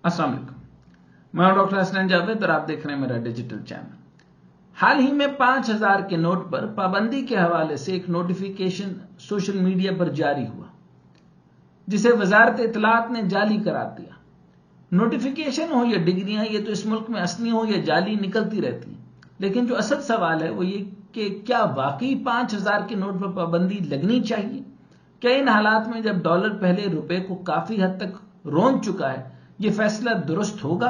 अस्सलाम वालेकुम। मैं डॉक्टर हसनैन जावेद और आप देख रहे हैं मेरा डिजिटल चैनल। हाल ही में 5000 के नोट पर पाबंदी के हवाले से एक नोटिफिकेशन सोशल मीडिया पर जारी हुआ, जिसे वजारत इत्तलात ने जाली करार दिया। नोटिफिकेशन हो या डिग्रियां, ये तो इस मुल्क में असली हो या जाली निकलती रहती हैं, लेकिन जो असल सवाल है वो ये कि क्या वाकई 5000 के नोट पर पाबंदी लगनी चाहिए? क्या इन हालात में जब डॉलर पहले रुपए को काफी हद तक रोंद चुका है, ये फैसला दुरुस्त होगा?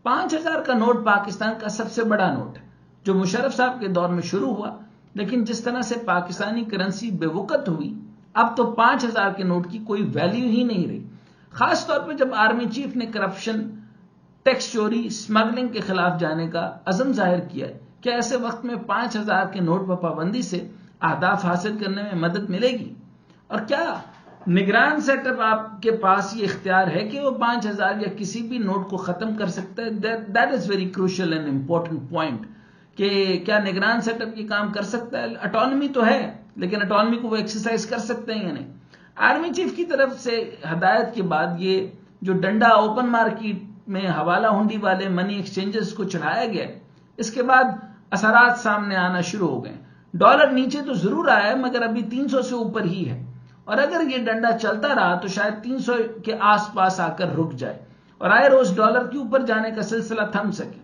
5000 का नोट पाकिस्तान का सबसे बड़ा नोट है, जो मुशर्रफ साहब के दौर में शुरू हुआ, लेकिन जिस तरह से पाकिस्तानी करेंसी बेवकत हुई, अब तो 5000 के नोट की कोई वैल्यू ही नहीं रही। खास तौर पर जब आर्मी चीफ ने करप्शन, टैक्स चोरी, स्मगलिंग के खिलाफ जाने का अज़म जाहिर किया है। क्या ऐसे वक्त में 5000 के नोट पर पाबंदी से अहदाफ हासिल करने में मदद मिलेगी? और क्या निगरान सेटअप आपके पास ये इख्तियार है कि वो 5000 या किसी भी नोट को खत्म कर सकता है? That is very crucial and important point कि क्या निगरान सेटअप ये काम कर सकता है? ऑटोनॉमी तो है, लेकिन ऑटोनॉमी को वो एक्सरसाइज कर सकते हैं या नहीं? आर्मी चीफ की तरफ से हदायत के बाद ये जो डंडा ओपन मार्केट में हवाला हुंडी वाले मनी एक्सचेंजेस को चढ़ाया गया, इसके बाद असरात सामने आना शुरू हो गए। डॉलर नीचे तो जरूर आया है, मगर अभी 300 से ऊपर ही है, और अगर ये डंडा चलता रहा तो शायद 300 के आसपास आकर रुक जाए और आए रोज डॉलर के ऊपर जाने का सिलसिला थम सके।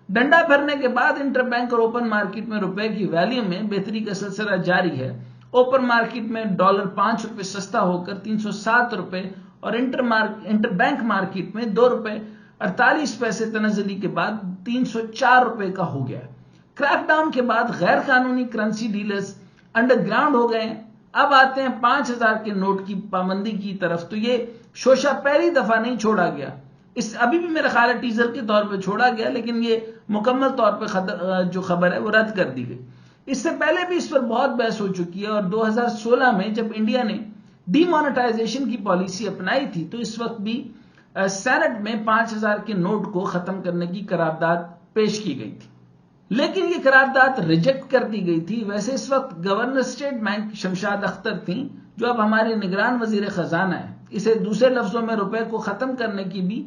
डंडा भरने के बाद इंटरबैंक और ओपन मार्केट में रुपए की वैल्यू में बेहतरी का सिलसिला जारी है। ओपन मार्केट में डॉलर 5 रुपए सस्ता होकर 307 रुपए और इंटरबैंक मार्केट में 2 रुपए 48 पैसे तनज़्ज़ुली के बाद 304 रुपए का हो गया। क्रैकडाउन के बाद गैर कानूनी करेंसी डीलर्स अंडरग्राउंड हो गए। अब आते हैं 5000 के नोट की पाबंदी की तरफ। तो ये शोशा पहली दफा नहीं छोड़ा गया, इस अभी भी मेरा ख्याल है टीजर के तौर पे छोड़ा गया, लेकिन ये मुकम्मल तौर पे जो खबर है वो रद्द कर दी गई। इससे पहले भी इस पर बहुत बहस हो चुकी है, और 2016 में जब इंडिया ने डीमोनेटाइजेशन की पॉलिसी अपनाई थी, तो इस वक्त भी सेनेट में 5000 के नोट को खत्म करने की करारदाद पेश की गई थी, लेकिन ये करारदाद रिजेक्ट कर दी गई थी। वैसे इस वक्त governor state bank Shamshad Akhtar थी, जो अब हमारे निगरान वजीर खजाना है। इसे दूसरे लफ्जों में रुपए को खत्म करने की भी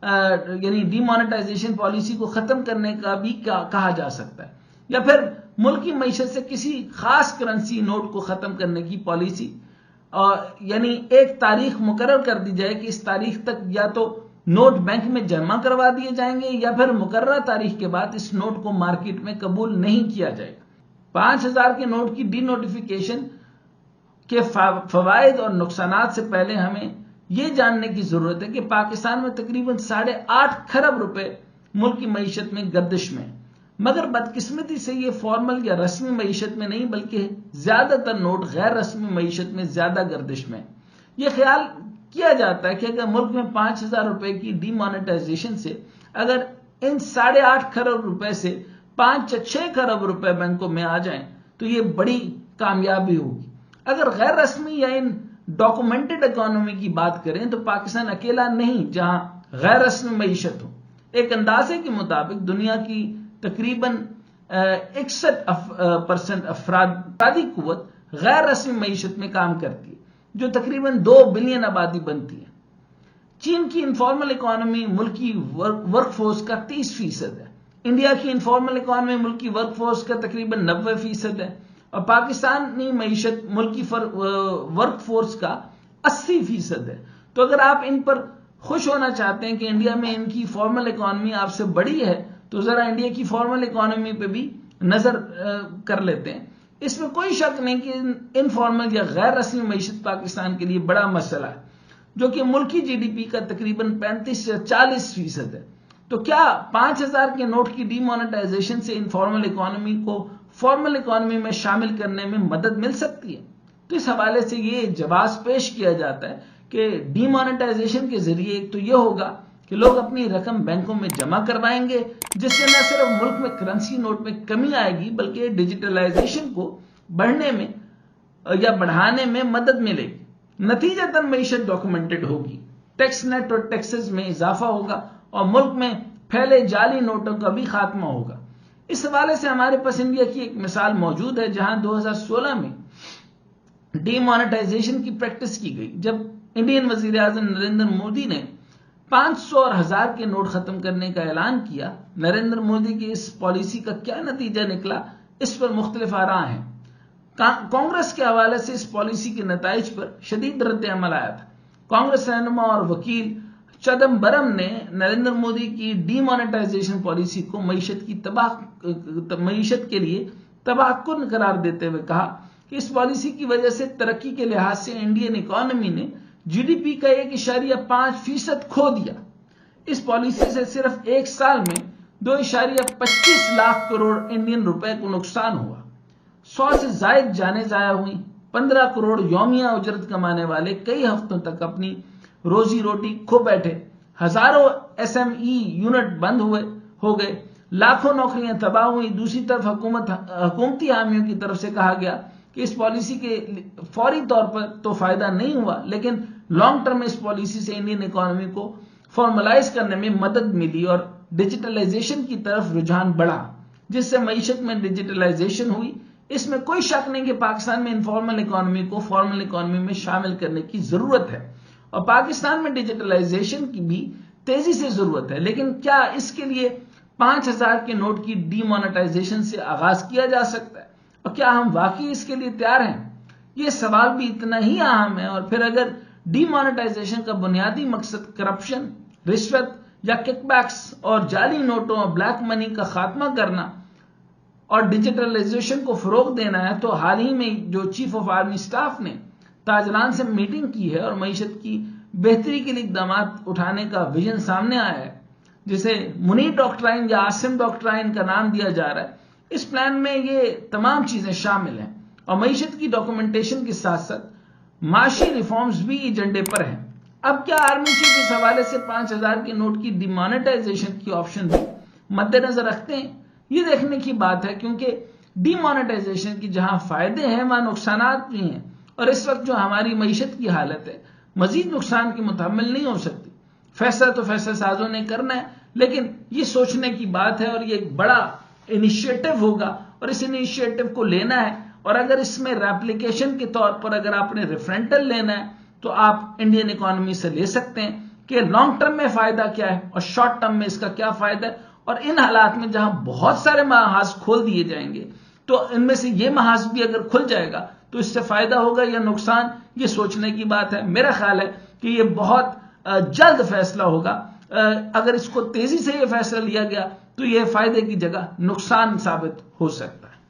यानी डीमोनेटाइजेशन पॉलिसी को खत्म करने का भी कहा जा सकता है, या फिर मुल्क की मईशत से किसी खास करेंसी नोट को खत्म करने की पॉलिसी, यानी एक तारीख मुकर्रर कर दी जाए कि इस तारीख तक या तो नोट बैंक में जमा करवा दिए जाएंगे या फिर मुकर्रर तारीख के बाद इस नोट को मार्केट में कबूल नहीं किया जाएगा। 5000 के नोट की डी नोटिफिकेशन के फवायद और नुकसानात से पहले हमें यह जानने की जरूरत है कि पाकिस्तान में तकरीबन 8.5 खरब रुपए मुल्क की मईशत में गर्दिश में, मगर बदकिस्मती से ये फॉर्मल या रस्मी मईशत में नहीं, बल्कि ज्यादातर नोट गैर रस्मी मईशत में ज्यादा गर्दिश में। यह ख्याल किया जाता है कि अगर मुल्क में 5000 रुपए की डीमोनेटाइजेशन से अगर इन 8.5 खरब रुपए से 5 या 6 खरब रुपए बैंकों में आ जाएं, तो ये बड़ी कामयाबी होगी। अगर गैर रस्मी या इन डॉक्यूमेंटेड इकोनॉमी की बात करें तो पाकिस्तान अकेला नहीं जहां गैर रस्मी मईशत हो। एक अंदाजे के मुताबिक दुनिया की तकरीबन 61% अफरादी कुव्वत गैर रस्मी मईशत में काम करती है, जो तकरीबन 2 बिलियन आबादी बनती है। चीन की इनफॉर्मल इकोनॉमी मुल्की वर्कफोर्स का 30% है। इंडिया की इनफॉर्मल इकोनॉमी मुल्की वर्कफोर्स का तकरीबन 90% है, और पाकिस्तानी मईशत मुल्की वर्कफोर्स का 80% है। तो अगर आप इन पर खुश होना चाहते हैं कि इंडिया में इनकी फॉर्मल इकोनॉमी आपसे बड़ी है, तो जरा इंडिया की फॉर्मल इकोनॉमी पे भी नजर कर लेते हैं। इसमें कोई शक नहीं कि इनफॉर्मल या गैर रस्मी मईशत पाकिस्तान के लिए बड़ा मसला है, जो कि मुल्की जीडीपी का तकरीबन 35 से 40% है। तो क्या 5000 के नोट की डीमोनेटाइजेशन से इनफॉर्मल इकोनॉमी को फॉर्मल इकोनॉमी में शामिल करने में मदद मिल सकती है? तो इस हवाले से ये जवाब पेश किया जाता है कि डीमोनेटाइजेशन के जरिए एक तो यह होगा कि लोग अपनी रकम बैंकों में जमा करवाएंगे, जिससे न सिर्फ मुल्क में करेंसी नोट में कमी आएगी, बल्कि डिजिटलाइजेशन को बढ़ने में या बढ़ाने में मदद मिलेगी। नतीजतन मईशत डॉक्यूमेंटेड होगी, टैक्स नेट और टैक्सेस में इजाफा होगा, और मुल्क में फैले जाली नोटों का भी खात्मा होगा। इस हवाले से हमारे पास इंडिया की एक मिसाल मौजूद है, जहां 2016 में डीमोनेटाइजेशन की प्रैक्टिस की गई, जब इंडियन वजीर आजम नरेंद्र मोदी ने 500 اور 1000 کے نوٹ ختم کرنے کا اعلان کیا۔ نریندر مودی کی اس پالیسی کا کیا نتیجہ نکلا، اس پر مختلف آراء ہیں۔ کانگریس کے حوالے سے اس پالیسی کے نتائج پر شدید رد عمل آیا تھا۔ کانگریس رہنما اور وکیل چدمبرم نے نریندر مودی کی ڈی مانیٹائزیشن پالیسی کو معیشت کے لیے تباہ کن قرار دیتے ہوئے کہا کہ اس پالیسی کی وجہ سے ترقی کے لحاظ سے انڈین اکانومی نے جی ڈی پی کا 1.5% کھو دیا۔ اس پالیسی سے صرف ایک سال میں 2.25 لاکھ کروڑ انڈین روپے کو نقصان ہوا۔ 100 سے زائد جانیں ضائع ہوئیں۔ 15 کروڑ یومیہ اجرت کمانے والے کئی ہفتوں تک اپنی روزی روٹی کھو بیٹھے۔ ہزاروں ایس ایم ای یونٹ بند ہو گئے۔ لاکھوں نوکریاں تباہ ہوئی۔ دوسری طرف حکومتی حامیوں کی طرف سے کہا گیا کہ اس پالیسی کے فوری طور پر تو فائدہ نہیں ہوا، لیکن لانگ ٹرم میں اس پالیسی سے انڈین اکانومی کو فارملائز کرنے میں مدد ملی اور ڈیجیٹلائزیشن کی طرف رجحان بڑھا، جس سے معیشت میں ڈیجیٹلائزیشن ہوئی۔ اس میں کوئی شک نہیں کہ پاکستان میں انفارمل اکانومی کو فارمل اکانومی میں شامل کرنے کی ضرورت ہے، اور پاکستان میں ڈیجیٹلائزیشن کی بھی تیزی سے ضرورت ہے، لیکن کیا اس کے لیے 5000 کے نوٹ کی ڈی مانیٹائزیشن سے آغاز کیا جا سکتا ہے، اور کیا ہم واقعی اس کے لیے تیار ہیں؟ یہ سوال بھی اتنا ہی اہم ہے۔ اور پھر اگر ڈی مانیٹائزیشن کا بنیادی مقصد کرپشن، رشوت یا کک بیکس اور جعلی نوٹوں اور بلیک منی کا خاتمہ کرنا اور ڈیجیٹلائزیشن کو فروغ دینا ہے، تو حال ہی میں جو چیف آف آرمی سٹاف نے تاجران سے میٹنگ کی ہے اور معیشت کی بہتری کے لیے اقدامات اٹھانے کا ویژن سامنے آیا ہے، جسے منیر ڈاکٹرائن یا عاصم ڈاکٹرائن کا نام دیا جا رہا ہے، اس پلان میں یہ تمام چیزیں شامل ہیں، اور معیشت کی ڈاکومنٹیشن کے ساتھ ساتھ معاشی ریفارمز بھی ایجنڈے پر ہیں۔ اب کیا آرمی چیف اس حوالے سے 5000 کے نوٹ کی ڈی مانیٹائزیشن کی آپشن بھی مد نظر رکھتے ہیں؟ یہ دیکھنے کی بات ہے، کیونکہ ڈی مانیٹائزیشن کی جہاں فائدے ہیں وہاں نقصانات بھی ہیں، اور اس وقت جو ہماری معیشت کی حالت ہے مزید نقصان کی متحمل نہیں ہو سکتی۔ فیصلہ تو فیصلہ سازوں نے کرنا ہے، لیکن یہ سوچنے کی بات ہے، اور یہ ایک بڑا انیشیٹو ہوگا، اور اس انیشیٹو کو لینا ہے، اور اگر اس میں ریپلیکیشن کے طور پر اگر آپ نے ریفرنٹل لینا ہے تو آپ انڈین اکانومی سے لے سکتے ہیں کہ لانگ ٹرم میں فائدہ کیا ہے اور شارٹ ٹرم میں اس کا کیا فائدہ ہے، اور ان حالات میں جہاں بہت سارے محاذ کھول دیے جائیں گے تو ان میں سے یہ محاذ بھی اگر کھل جائے گا تو اس سے فائدہ ہوگا یا نقصان، یہ سوچنے کی بات ہے۔ میرا خیال ہے کہ یہ بہت جلد فیصلہ ہوگا۔ اگر اس کو تیزی سے یہ فیصلہ لیا گیا تو یہ فائدے کی جگہ نقصان ثابت ہو سکتا ہے۔